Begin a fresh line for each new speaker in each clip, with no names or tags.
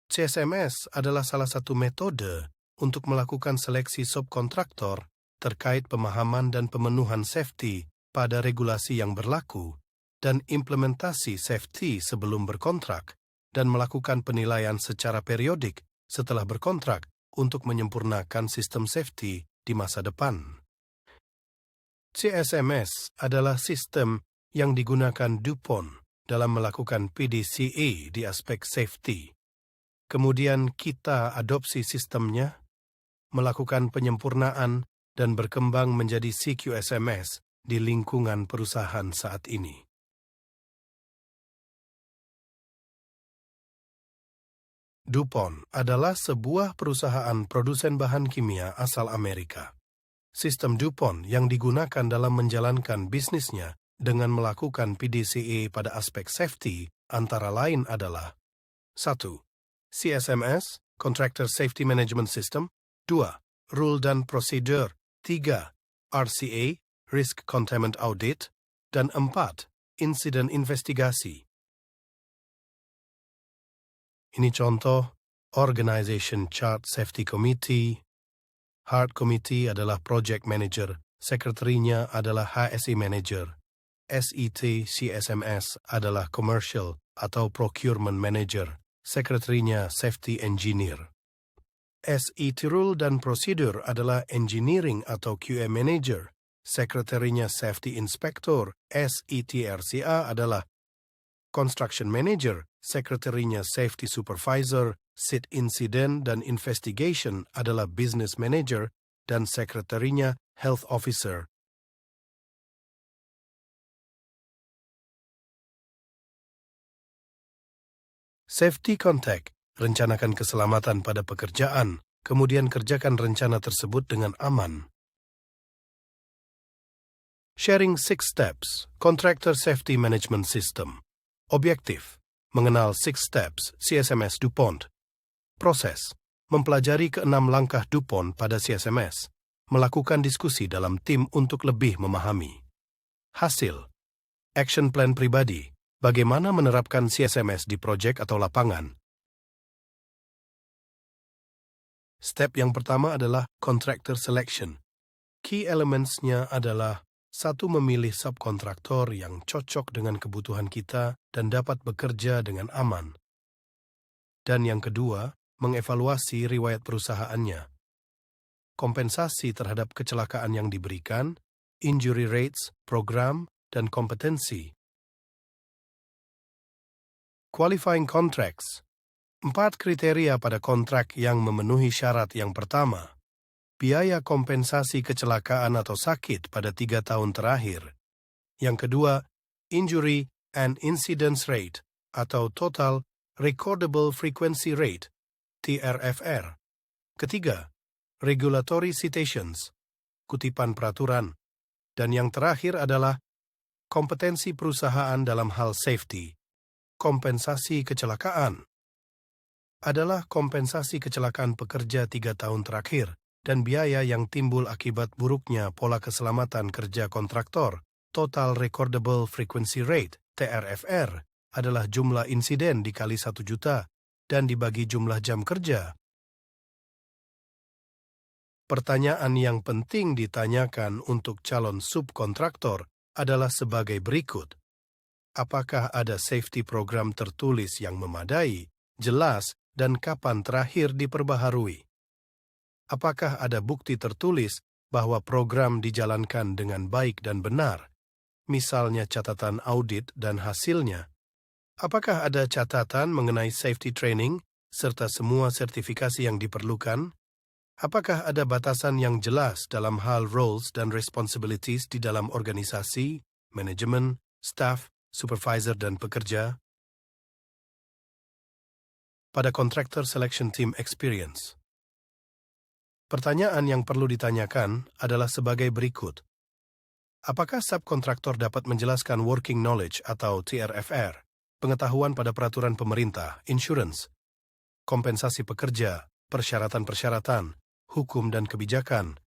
CSMS adalah salah satu metode untuk melakukan seleksi subkontraktor terkait pemahaman dan pemenuhan safety pada regulasi yang berlaku dan implementasi safety sebelum berkontrak dan melakukan penilaian secara periodik setelah berkontrak untuk menyempurnakan sistem safety di masa depan. CSMS adalah sistem yang digunakan DuPont dalam melakukan PDCA di aspek safety. Kemudian kita adopsi sistemnya, melakukan penyempurnaan, dan berkembang menjadi CQSMS di lingkungan perusahaan saat ini. DuPont adalah sebuah perusahaan produsen bahan kimia asal Amerika. Sistem DuPont yang digunakan dalam menjalankan bisnisnya dengan melakukan PDCA pada aspek safety antara lain adalah 1. CSMS, Contractor Safety Management System, 2. Rule dan Prosedur, 3. RCA, Risk Containment Audit, dan 4. Insiden Investigasi. Ini contoh Organization Chart Safety Committee. Heart Committee adalah Project Manager, Sekretarinya adalah HSE Manager. SET CSMS adalah Commercial atau Procurement Manager, Sekretarinya Safety Engineer. SET Rule dan Prosedur adalah Engineering atau QA Manager, Sekretarinya Safety Inspector. SETRCA adalah Construction Manager, Sekretarinya Safety Supervisor. SIT Incident dan Investigation adalah Business Manager dan Sekretarinya Health Officer. Safety Contact, rencanakan keselamatan pada pekerjaan, kemudian kerjakan rencana tersebut dengan aman. Sharing 6 Steps, Contractor Safety Management System. Objektif, mengenal 6 Steps CSMS DuPont. Proses, mempelajari ke-6 langkah DuPont pada CSMS, melakukan diskusi dalam tim untuk lebih memahami. Hasil, action plan pribadi, bagaimana menerapkan CSMS di proyek atau lapangan. Step yang pertama adalah contractor selection. Key elements-nya adalah 1. Memilih subkontraktor yang cocok dengan kebutuhan kita dan dapat bekerja dengan aman. Dan yang kedua, mengevaluasi riwayat perusahaannya. Kompensasi terhadap kecelakaan yang diberikan, injury rates, program, dan kompetensi. Qualifying contracts. 4 kriteria pada kontrak yang memenuhi syarat. Yang pertama, biaya kompensasi kecelakaan atau sakit pada 3 tahun terakhir. Yang kedua, injury and incidence rate atau total recordable frequency rate, TRFR. Ketiga, regulatory citations, kutipan peraturan. Dan yang terakhir adalah kompetensi perusahaan dalam hal safety. Kompensasi kecelakaan adalah kompensasi kecelakaan pekerja 3 tahun terakhir dan biaya yang timbul akibat buruknya pola keselamatan kerja kontraktor. Total recordable frequency rate, TRFR, adalah jumlah insiden dikali 1 juta dan dibagi jumlah jam kerja. Pertanyaan yang penting ditanyakan untuk calon subkontraktor adalah sebagai berikut. Apakah ada safety program tertulis yang memadai, jelas, dan kapan terakhir diperbaharui? Apakah ada bukti tertulis bahwa program dijalankan dengan baik dan benar, misalnya catatan audit dan hasilnya? Apakah ada catatan mengenai safety training serta semua sertifikasi yang diperlukan? Apakah ada batasan yang jelas dalam hal roles dan responsibilities di dalam organisasi, manajemen, staff, supervisor, dan pekerja? Pada Contractor Selection Team Experience, pertanyaan yang perlu ditanyakan adalah sebagai berikut. Apakah subkontraktor dapat menjelaskan working knowledge atau TRFR, pengetahuan pada peraturan pemerintah, insurance, kompensasi pekerja, persyaratan-persyaratan, hukum dan kebijakan?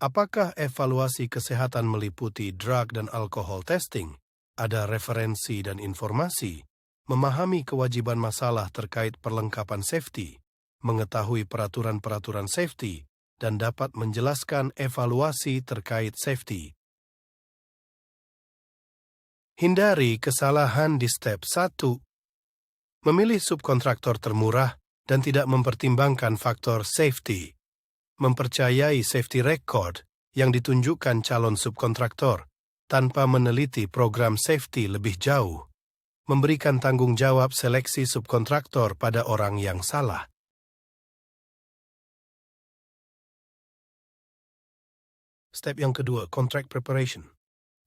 Apakah evaluasi kesehatan meliputi drug dan alkohol testing? Ada referensi dan informasi, memahami kewajiban masalah terkait perlengkapan safety, mengetahui peraturan-peraturan safety, dan dapat menjelaskan evaluasi terkait safety. Hindari kesalahan di step 1. Memilih subkontraktor termurah dan tidak mempertimbangkan faktor safety. Mempercayai safety record yang ditunjukkan calon subkontraktor tanpa meneliti program safety lebih jauh. Memberikan tanggung jawab seleksi subkontraktor pada orang yang salah. Step yang kedua, contract preparation.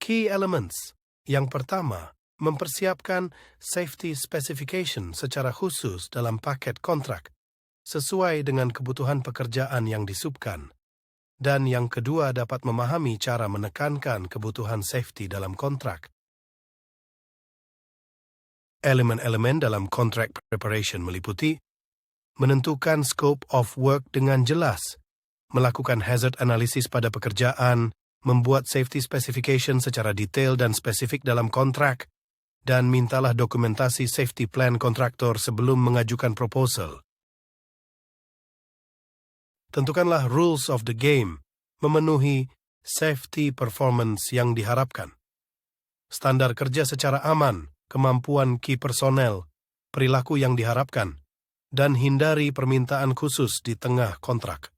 Key elements. Yang pertama, mempersiapkan safety specification secara khusus dalam paket kontrak, sesuai dengan kebutuhan pekerjaan yang disubkan. Dan yang kedua, dapat memahami cara menekankan kebutuhan safety dalam kontrak. Elemen-elemen dalam contract preparation meliputi menentukan scope of work dengan jelas, melakukan hazard analysis pada pekerjaan, membuat safety specification secara detail dan spesifik dalam kontrak, dan mintalah dokumentasi safety plan kontraktor sebelum mengajukan proposal. Tentukanlah rules of the game, memenuhi safety performance yang diharapkan. Standar kerja secara aman, kemampuan key personnel, perilaku yang diharapkan, dan hindari permintaan khusus di tengah kontrak.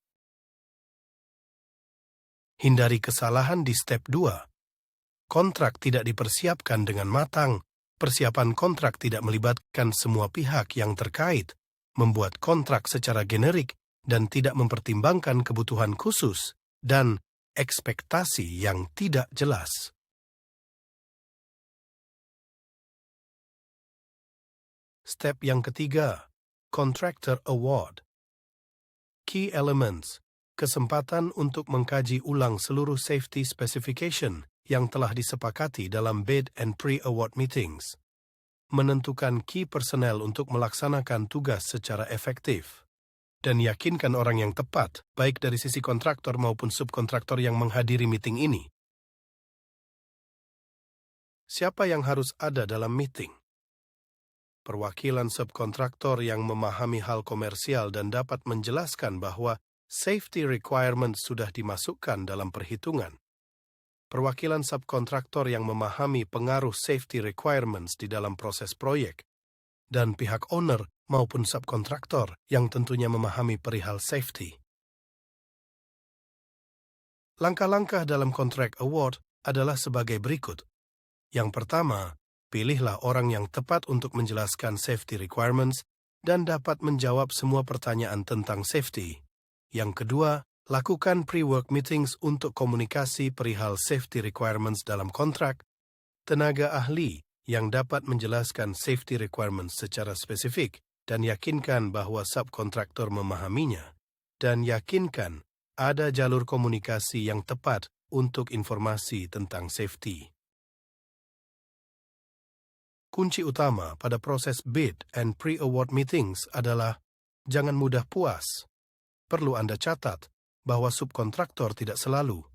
Hindari kesalahan di step 2. Kontrak tidak dipersiapkan dengan matang, persiapan kontrak tidak melibatkan semua pihak yang terkait, membuat kontrak secara generik dan tidak mempertimbangkan kebutuhan khusus dan ekspektasi yang tidak jelas. Step yang ketiga, Contractor Award. Key elements, kesempatan untuk mengkaji ulang seluruh safety specification yang telah disepakati dalam bid and pre-award meetings. Menentukan key personnel untuk melaksanakan tugas secara efektif. Dan yakinkan orang yang tepat, baik dari sisi kontraktor maupun subkontraktor yang menghadiri meeting ini. Siapa yang harus ada dalam meeting? Perwakilan subkontraktor yang memahami hal komersial dan dapat menjelaskan bahwa safety requirement sudah dimasukkan dalam perhitungan. Perwakilan subkontraktor yang memahami pengaruh safety requirements di dalam proses proyek. Dan pihak owner maupun subkontraktor yang tentunya memahami perihal safety. Langkah-langkah dalam contract award adalah sebagai berikut. Yang pertama, pilihlah orang yang tepat untuk menjelaskan safety requirements dan dapat menjawab semua pertanyaan tentang safety. Yang kedua, lakukan pre-work meetings untuk komunikasi perihal safety requirements dalam kontrak, tenaga ahli yang dapat menjelaskan safety requirements secara spesifik dan yakinkan bahwa subkontraktor memahaminya, dan yakinkan ada jalur komunikasi yang tepat untuk informasi tentang safety. Kunci utama pada proses bid and pre-award meetings adalah jangan mudah puas. Perlu Anda catat bahwa subkontraktor tidak selalu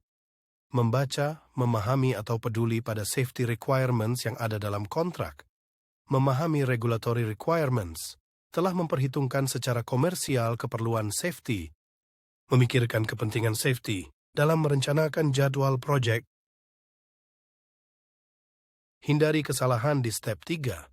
membaca, memahami atau peduli pada safety requirements yang ada dalam kontrak, memahami regulatory requirements, telah memperhitungkan secara komersial keperluan safety, memikirkan kepentingan safety dalam merencanakan jadwal proyek. Hindari kesalahan di step 3.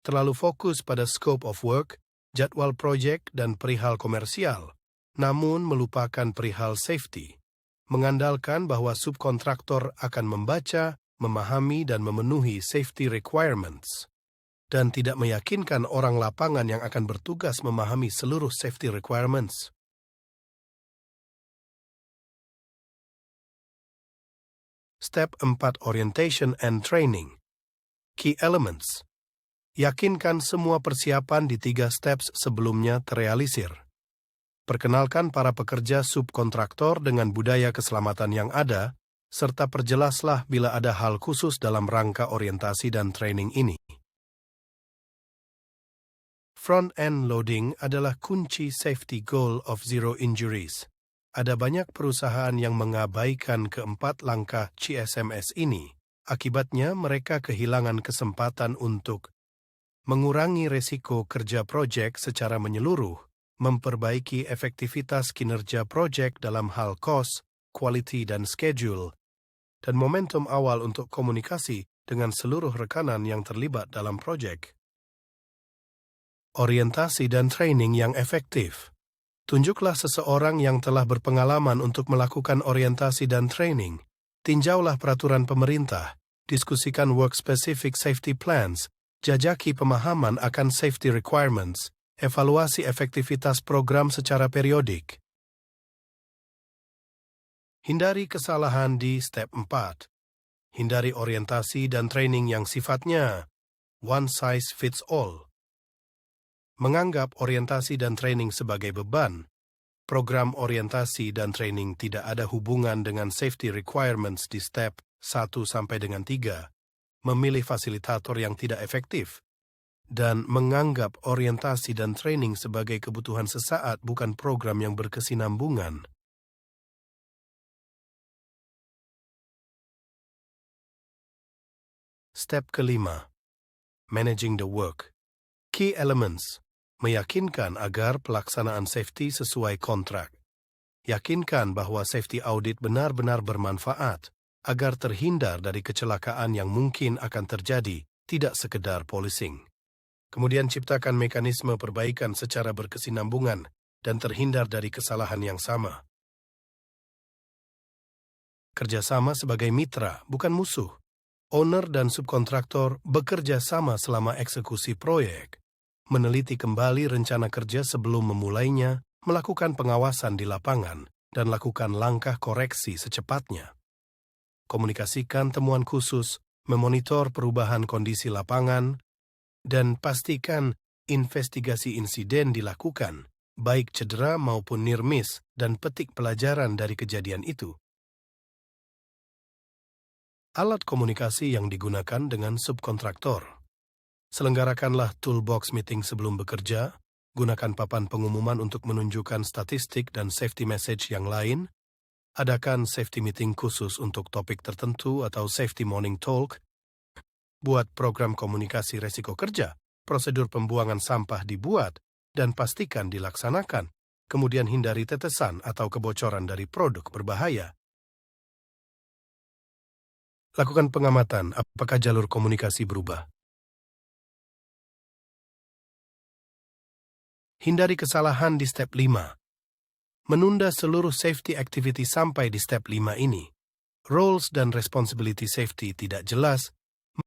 Terlalu fokus pada scope of work, jadwal proyek, dan perihal komersial, namun melupakan perihal safety. Mengandalkan bahwa subkontraktor akan membaca, memahami, dan memenuhi safety requirements. Dan tidak meyakinkan orang lapangan yang akan bertugas memahami seluruh safety requirements. Step 4. Orientation and Training. Key elements. Yakinkan semua persiapan di 3 steps sebelumnya terrealisir. Perkenalkan para pekerja subkontraktor dengan budaya keselamatan yang ada, serta perjelaslah bila ada hal khusus dalam rangka orientasi dan training ini. Front-end loading adalah kunci safety goal of zero injuries. Ada banyak perusahaan yang mengabaikan keempat langkah CSMS ini. Akibatnya mereka kehilangan kesempatan untuk mengurangi resiko kerja proyek secara menyeluruh, memperbaiki efektivitas kinerja proyek dalam hal cost, quality, dan schedule, dan momentum awal untuk komunikasi dengan seluruh rekanan yang terlibat dalam proyek. Orientasi dan training yang efektif. Tunjuklah seseorang yang telah berpengalaman untuk melakukan orientasi dan training. Tinjaulah peraturan pemerintah, diskusikan work-specific safety plans, jajaki pemahaman akan safety requirements, evaluasi efektivitas program secara periodik. Hindari kesalahan di step 4. Hindari orientasi dan training yang sifatnya one size fits all. Menganggap orientasi dan training sebagai beban. Program orientasi dan training tidak ada hubungan dengan safety requirements di step 1 sampai dengan 3. Memilih fasilitator yang tidak efektif, dan menganggap orientasi dan training sebagai kebutuhan sesaat bukan program yang berkesinambungan. Step kelima, managing the work. Key elements, meyakinkan agar pelaksanaan safety sesuai kontrak. Yakinkan bahwa safety audit benar-benar bermanfaat, agar terhindar dari kecelakaan yang mungkin akan terjadi, tidak sekedar policing. Kemudian ciptakan mekanisme perbaikan secara berkesinambungan dan terhindar dari kesalahan yang sama. Kerjasama sebagai mitra, bukan musuh. Owner dan subkontraktor bekerja sama selama eksekusi proyek, meneliti kembali rencana kerja sebelum memulainya, melakukan pengawasan di lapangan, dan lakukan langkah koreksi secepatnya. Komunikasikan temuan khusus, memonitor perubahan kondisi lapangan, dan pastikan investigasi insiden dilakukan, baik cedera maupun near miss, dan petik pelajaran dari kejadian itu. Alat komunikasi yang digunakan dengan subkontraktor. Selenggarakanlah toolbox meeting sebelum bekerja, gunakan papan pengumuman untuk menunjukkan statistik dan safety message yang lain, adakan safety meeting khusus untuk topik tertentu atau safety morning talk, buat program komunikasi resiko kerja, prosedur pembuangan sampah dibuat, dan pastikan dilaksanakan, kemudian hindari tetesan atau kebocoran dari produk berbahaya. Lakukan pengamatan apakah jalur komunikasi berubah. Hindari kesalahan di step 5. Menunda seluruh safety activity sampai di step 5 ini. Roles dan responsibility safety tidak jelas,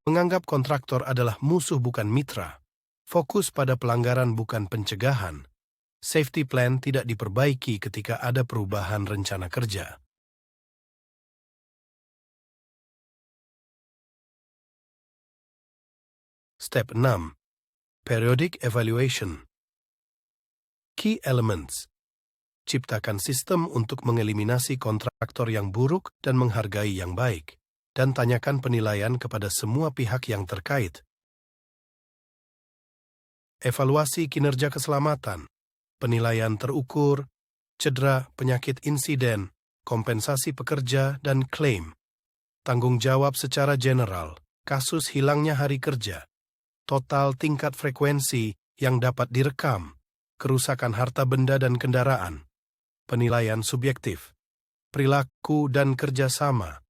menganggap kontraktor adalah musuh bukan mitra. Fokus pada pelanggaran bukan pencegahan. Safety plan tidak diperbaiki ketika ada perubahan rencana kerja. Step 6. Periodic evaluation. Key elements. Ciptakan sistem untuk mengeliminasi kontraktor yang buruk dan menghargai yang baik, dan tanyakan penilaian kepada semua pihak yang terkait. Evaluasi kinerja keselamatan, penilaian terukur, cedera, penyakit insiden, kompensasi pekerja, dan klaim. Tanggung jawab secara general, kasus hilangnya hari kerja, total tingkat frekuensi yang dapat direkam, kerusakan harta benda dan kendaraan, penilaian subjektif, perilaku dan kerjasama.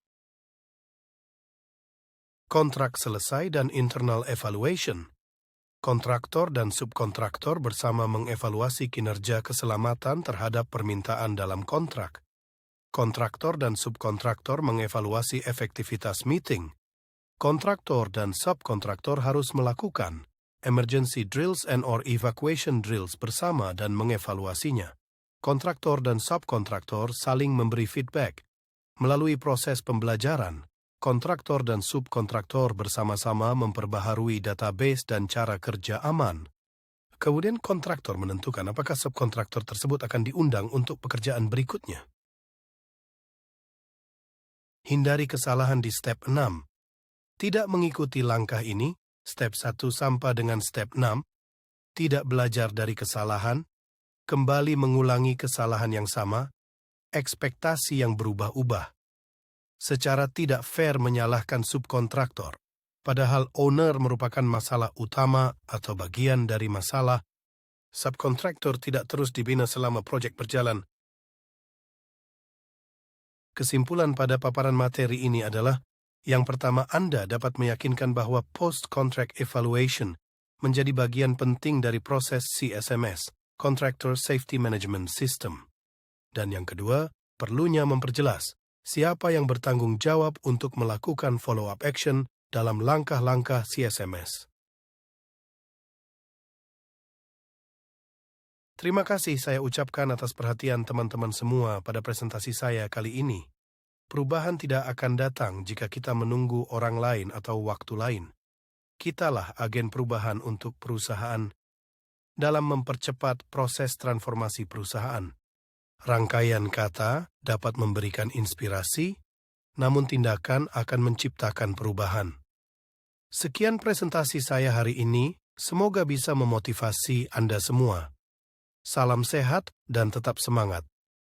Kontrak selesai dan internal evaluation. Kontraktor dan subkontraktor bersama mengevaluasi kinerja keselamatan terhadap permintaan dalam kontrak. Kontraktor dan subkontraktor mengevaluasi efektivitas meeting. Kontraktor dan subkontraktor harus melakukan emergency drills and/or evacuation drills bersama dan mengevaluasinya. Kontraktor dan subkontraktor saling memberi feedback. Melalui proses pembelajaran, kontraktor dan subkontraktor bersama-sama memperbaharui database dan cara kerja aman. Kemudian kontraktor menentukan apakah subkontraktor tersebut akan diundang untuk pekerjaan berikutnya. Hindari kesalahan di step 6. Tidak mengikuti langkah ini, step 1 sampai dengan step 6, tidak belajar dari kesalahan, kembali mengulangi kesalahan yang sama, ekspektasi yang berubah-ubah. Secara tidak fair menyalahkan subkontraktor. Padahal owner merupakan masalah utama atau bagian dari masalah, subkontraktor tidak terus dibina selama proyek berjalan. Kesimpulan pada paparan materi ini adalah, yang pertama, Anda dapat meyakinkan bahwa post-contract evaluation menjadi bagian penting dari proses CSMS, Contractor Safety Management System. Dan yang kedua, perlunya memperjelas siapa yang bertanggung jawab untuk melakukan follow-up action dalam langkah-langkah CSMS. Terima kasih saya ucapkan atas perhatian teman-teman semua pada presentasi saya kali ini. Perubahan tidak akan datang jika kita menunggu orang lain atau waktu lain. Kitalah agen perubahan untuk perusahaan dalam mempercepat proses transformasi perusahaan. Rangkaian kata dapat memberikan inspirasi, namun tindakan akan menciptakan perubahan. Sekian presentasi saya hari ini, semoga bisa memotivasi Anda semua. Salam sehat dan tetap semangat.